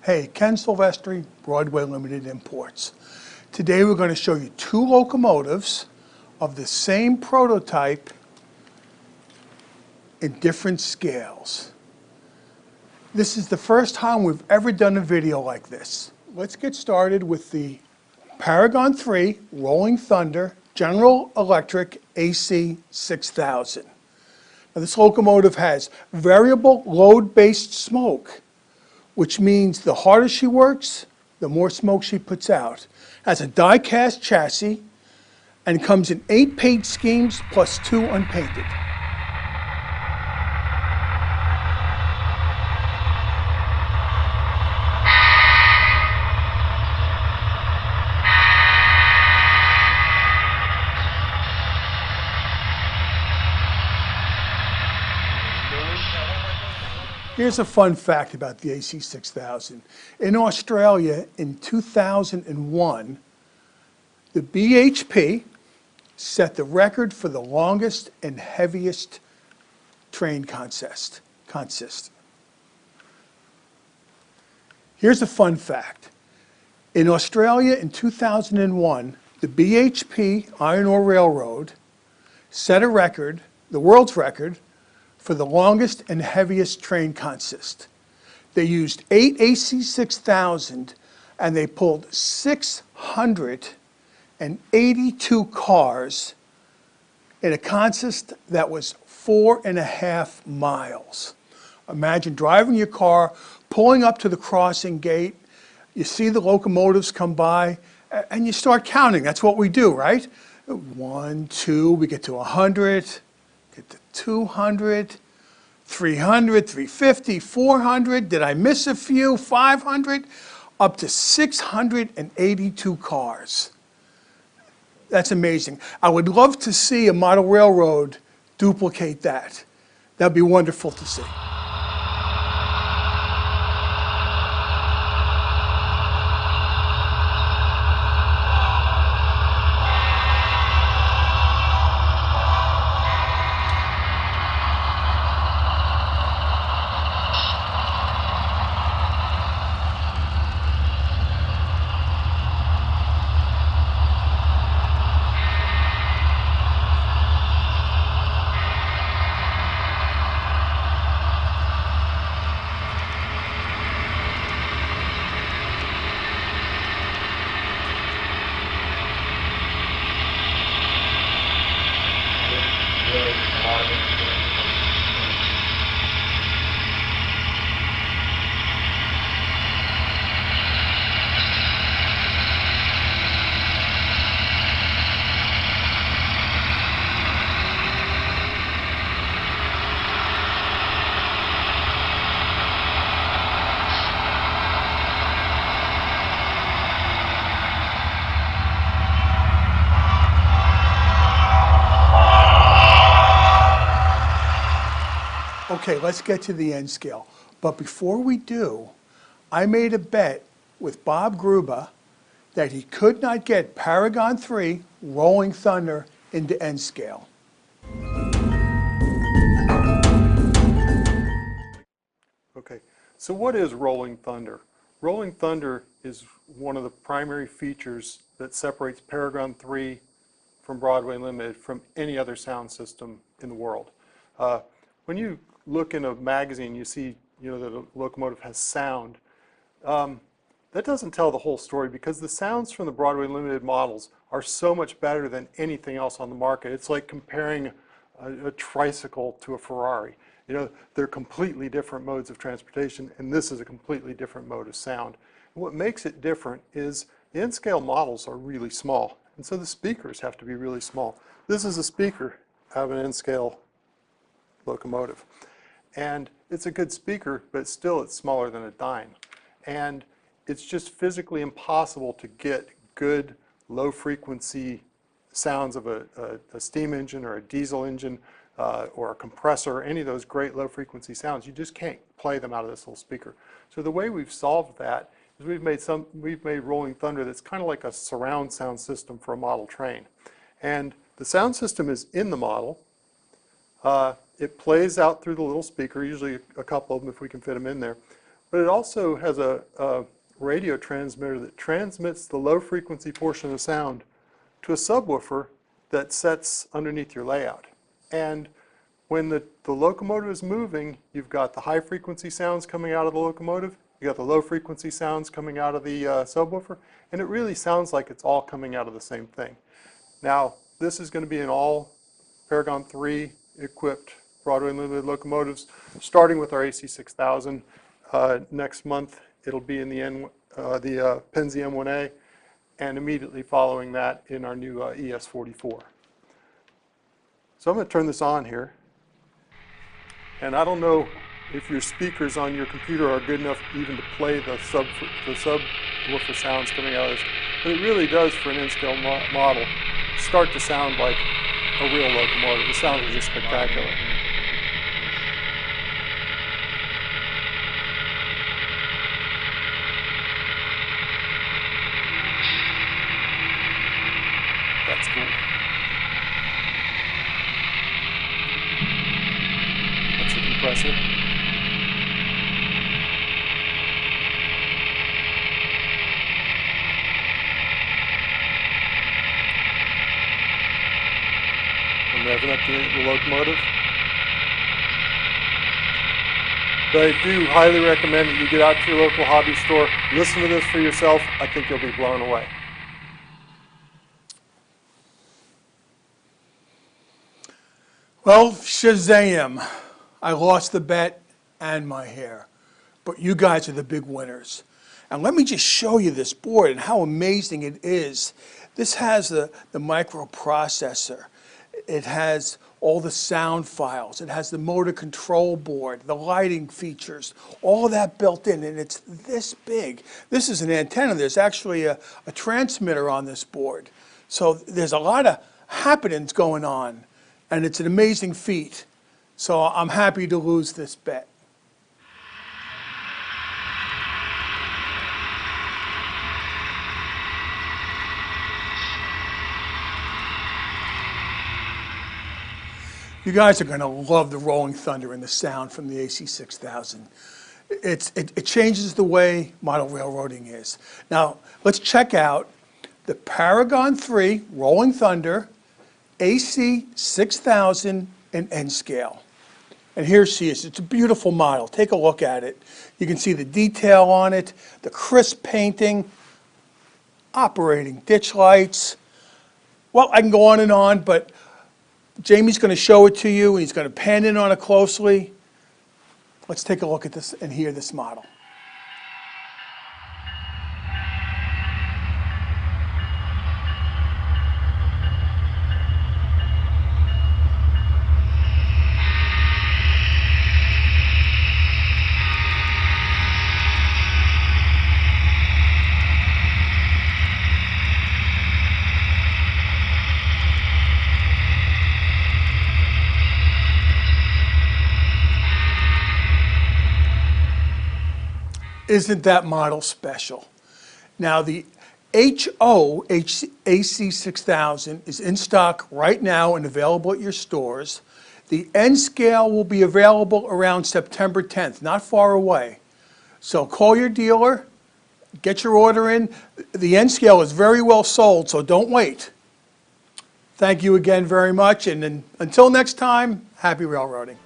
Hey, Ken Silvestri, Broadway Limited Imports. Today we're going to show you two locomotives of the same prototype in different scales. This is the first time we've ever done a video like this. Let's get started with the Paragon 3 Rolling Thunder General Electric AC6000. Now, this locomotive has variable load-based smoke, which means the harder she works, the more smoke she puts out. Has a die-cast chassis and comes in 8 paint schemes plus 2 unpainted. Here's a fun fact about the AC6000. In Australia in 2001, the BHP set the record for the longest and heaviest train consist. Here's a fun fact. In Australia in 2001, the BHP Iron Ore Railroad set a record, the world's record, for the longest and heaviest train consist. They used 8 AC6000 and they pulled 682 cars in a consist that was 4.5 miles. Imagine driving your car, pulling up to the crossing gate, you see the locomotives come by, and you start counting. That's what we do, right? 1, 2, we get to 100, get to 200, 300, 350, 400, did I miss a few, 500, up to 682 cars. That's amazing. I would love to see a model railroad duplicate that. That'd be wonderful to see. Okay, let's get to the end scale. But before we do, I made a bet with Bob Gruber that he could not get Paragon 3 Rolling Thunder into end scale. Okay, so what is Rolling Thunder? Rolling Thunder is one of the primary features that separates Paragon 3 from Broadway Limited from any other sound system in the world. When you look in a magazine, you see that a locomotive has sound. That doesn't tell the whole story because the sounds from the Broadway Limited models are so much better than anything else on the market. It's like comparing a tricycle to a Ferrari. They're completely different modes of transportation, and this is a completely different mode of sound. And what makes it different is the N-scale models are really small, and so the speakers have to be really small. This is a speaker of an N-scale locomotive. And it's a good speaker, but still it's smaller than a dime. And it's just physically impossible to get good low-frequency sounds of a steam engine or a diesel engine or a compressor, any of those great low-frequency sounds. You just can't play them out of this little speaker. So the way we've solved that is we've made Rolling Thunder that's kind of like a surround sound system for a model train. And the sound system is in the model. It plays out through the little speaker, usually a couple of them if we can fit them in there. but it also has a radio transmitter that transmits the low frequency portion of sound to a subwoofer that sets underneath your layout. And when the locomotive is moving, you've got the high frequency sounds coming out of the locomotive, you got the low frequency sounds coming out of the subwoofer, and it really sounds like it's all coming out of the same thing. Now, this is going to be in all Paragon 3 equipped Broadway Limited locomotives, starting with our AC6000. Next month, it'll be in the Penzi M1A, and immediately following that in our new ES44. So I'm going to turn this on here. And I don't know if your speakers on your computer are good enough even to play the subwoofer sounds coming out of this, but it really does, for an N-scale model, start to sound like a real locomotive. The sound is just spectacular. That's cool. That's a compressor. I'm revving up the locomotive. But I do highly recommend that you get out to your local hobby store, listen to this for yourself. I think you'll be blown away. Well, Shazam, I lost the bet and my hair, but you guys are the big winners. And let me just show you this board and how amazing it is. This has the microprocessor. It has all the sound files. It has the motor control board, the lighting features, all of that built in, and it's this big. This is an antenna. There's actually a transmitter on this board. So there's a lot of happenings going on, and it's an amazing feat. So I'm happy to lose this bet. You guys are going to love the rolling thunder and the sound from the AC6000. It changes the way model railroading is. Now, let's check out the Paragon 3 Rolling Thunder AC6000 in N scale. And here she is. It's a beautiful model. Take a look at it. You can see the detail on it, the crisp painting, operating ditch lights. Well, I can go on, but Jamie's going to show it to you, and he's going to pan in on it closely. Let's take a look at this and hear this model. Isn't that model special? Now, the HO AC6000 is in stock right now and available at your stores. The N scale will be available around September 10th, not far away. So call your dealer, get your order in. The N scale is very well sold, so don't wait. Thank you again very much, and until next time, happy railroading.